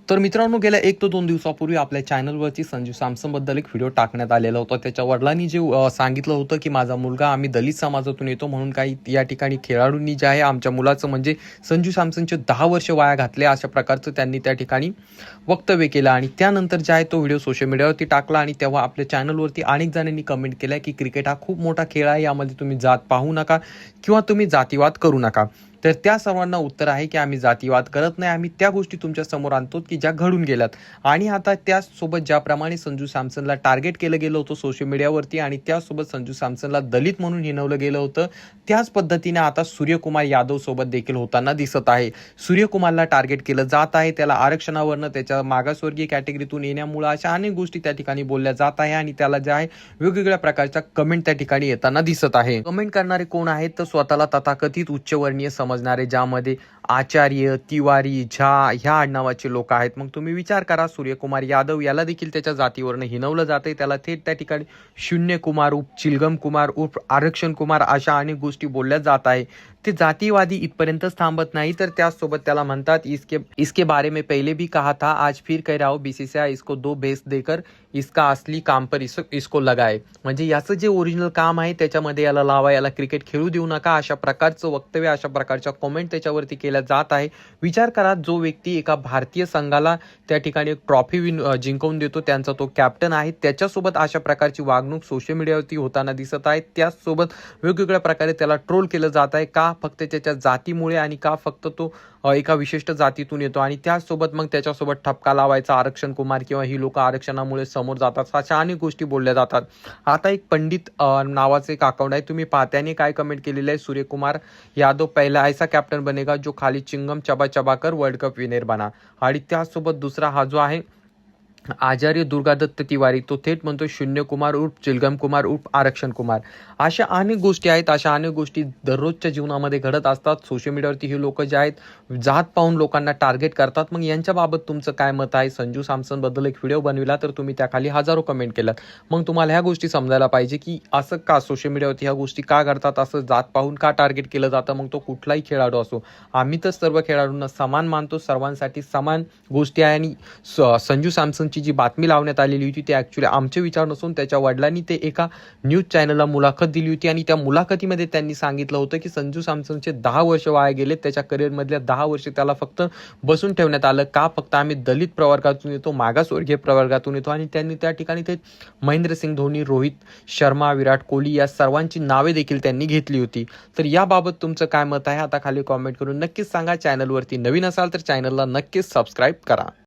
तर मित्रांनो, गेल्या 1 ते 2 दिवसापूर्वी आपल्या चॅनलवरती संजू सॅमसनबद्दल एक व्हिडिओ टाकण्यात आलेला होता. त्याच्या वडिलांनी जे सांगितलं होतं, की माझा मुलगा आम्ही दलित समाजातून येतो म्हणून काही या ठिकाणी खेळाडूंनी जे आहे आमच्या मुलाचं म्हणजे संजू सॅमसनचे 10 वर्ष वाया घातले, अशा प्रकारचं त्यांनी त्या ठिकाणी वक्तव्य केलं. आणि त्यानंतर जे आहे तो व्हिडिओ सोशल मीडियावरती टाकला आणि तेव्हा आपल्या चॅनलवरती अनेक जणांनी कमेंट केल्या, की क्रिकेट हा खूप मोठा खेळ आहे, यामध्ये तुम्ही जात पाहू नका किंवा तुम्ही जातीवाद करू नका. तर त्या सर्वांना उत्तर आहे, की आम्ही जातीवाद करत नाही, आम्ही त्या गोष्टी तुमच्या समोर आणतो की ज्या घडून गेल्यात. आणि आता त्याचसोबत ज्याप्रमाणे संजू सॅमसनला टार्गेट केलं गेलं होतं सोशल मीडियावरती आणि त्यासोबत संजू सॅमसनला दलित म्हणून हिणवलं गेलं होतं, त्याच पद्धतीने आता सूर्यकुमार यादव सोबत देखील होताना दिसत आहे. सूर्यकुमारला टार्गेट केलं जात आहे, त्याला आरक्षणावरनं त्याच्या मागासवर्गीय कॅटेगरीतून येण्यामुळे अशा अनेक गोष्टी त्या ठिकाणी बोलल्या जात आहे आणि त्याला जे आहे वेगवेगळ्या प्रकारच्या कमेंट त्या ठिकाणी येताना दिसत आहे. कमेंट करणारे कोण आहेत, तर स्वतःला तथाकथित उच्चवर्णीय समजणारे, ज्यामध्ये आचार्य, तिवारी, झा ह्या आडनावाचे लोक आहेत. मग तुम्ही विचार करा, सूर्यकुमार यादव याला देखील त्याच्या जातीवरनं हिणवलं जाते, त्याला थेट त्या ठिकाणी शून्य कुमार उर्फ चिलगम कुमार उर्फ आरक्षण कुमार अशा अनेक गोष्टी बोलल्या जात आहे. ते जातीवादी इथपर्यंतच थांबत नाही, तर त्याचसोबत त्याला म्हणतात, इसके इसके बारे में पहले भी कहा था, आज फिर कह रहा हूं, बीसीसीआई इसको 2 बेस देकर इसका असली काम पर इसको लगाए. म्हणजे याचं जे ओरिजिनल काम आहे त्याच्यामध्ये याला लावा, याला क्रिकेट खेळू देऊ नका, अशा प्रकारचं वक्तव्य, अशा प्रकारच्या कमेंट त्याच्यावरती केल्या जात आहे. विचार करा, जो व्यक्ती एका भारतीय संघाला त्या ठिकाणी एक ट्रॉफी जिंकवून देतो, त्यांचा तो कॅप्टन आहे, त्याच्यासोबत अशा प्रकारची वागणूक सोशल मीडियावरती होताना दिसत आहे. त्याचसोबत वेगवेगळ्या प्रकारे त्याला ट्रोल केलं जात आहे, का फक्त त्याच्या जातीमुळे आणि का फक्त तो एका विशिष्ट जातीतून येतो. आणि त्याचसोबत मग त्याच्यासोबत ठपका लावायचा, आरक्षण कुमार किंवा ही लोक आरक्षणामुळे समोर जातात, अशा अनेक गोष्टी बोलल्या जातात. आता एक पंडित नावाचं एक अकाउंट आहे, तुम्ही पहा, त्याने काय कमेंट केलेलं आहे, सूर्यकुमार यादव पहिला ऐसा कॅप्टन बनेगा जो खाली चिंगम चबा चबा कर वर्ल्ड कप विनर बना. आणि त्याचसोबत दुसरा हा जो आहे आचार्य दुर्गादत्त तिवारी, तो थेट म्हणतो शून्य कुमार उर्फ चिलगम कुमार उर्फ आरक्षण कुमार. अशा अनेक गोष्टी आहेत, अशा अनेक गोष्टी दररोजच्या जीवनामध्ये घडत असतात. सोशल मीडियावरती हे लोक जे आहेत जात पाहून लोकांना टार्गेट करतात. मग यांच्याबाबत तुमचं काय मत आहे? संजू सॅमसन बद्दल एक व्हिडिओ बनविला तर तुम्ही त्याखाली हजारो कमेंट केल्यात. मग तुम्हाला ह्या गोष्टी समजायला पाहिजे, की असं का सोशल मीडियावरती ह्या गोष्टी का घडतात, असं जात पाहून का टार्गेट केलं जातं. मग तो कुठलाही खेळाडू असो, आम्ही तर सर्व खेळाडूंना समान मानतो, सर्वांसाठी समान गोष्टी आहे. आणि संजू सॅमसनची जी बातमी लावण्यात आलेली होती ते ॲक्च्युली आमचे विचार नसून त्याच्या वडिलांनी ते एका न्यूज चॅनलला मुलाखत दिली होती आणि त्या मुलाखतीमध्ये त्यांनी सांगितलं होतं, की संजू सॅमसनचे 10 वर्ष वाया गेले, त्याच्या करिअरमधल्या 10 वर्ष त्याला फक्त बसून ठेवण्यात आलं. का? फक्त आम्ही दलित प्रवर्गातून येतो, मागासवर्गीय प्रवर्गातून येतो. आणि त्यांनी त्या ठिकाणी ते महेंद्रसिंग धोनी, रोहित शर्मा, विराट कोहली या सर्वांची नावे देखील त्यांनी घेतली होती. तर याबाबत तुमचं काय मत आहे? आता खाली कॉमेंट करून नक्कीच सांगा. चॅनलवरती नवीन असाल तर चॅनलला नक्कीच सबस्क्राईब करा.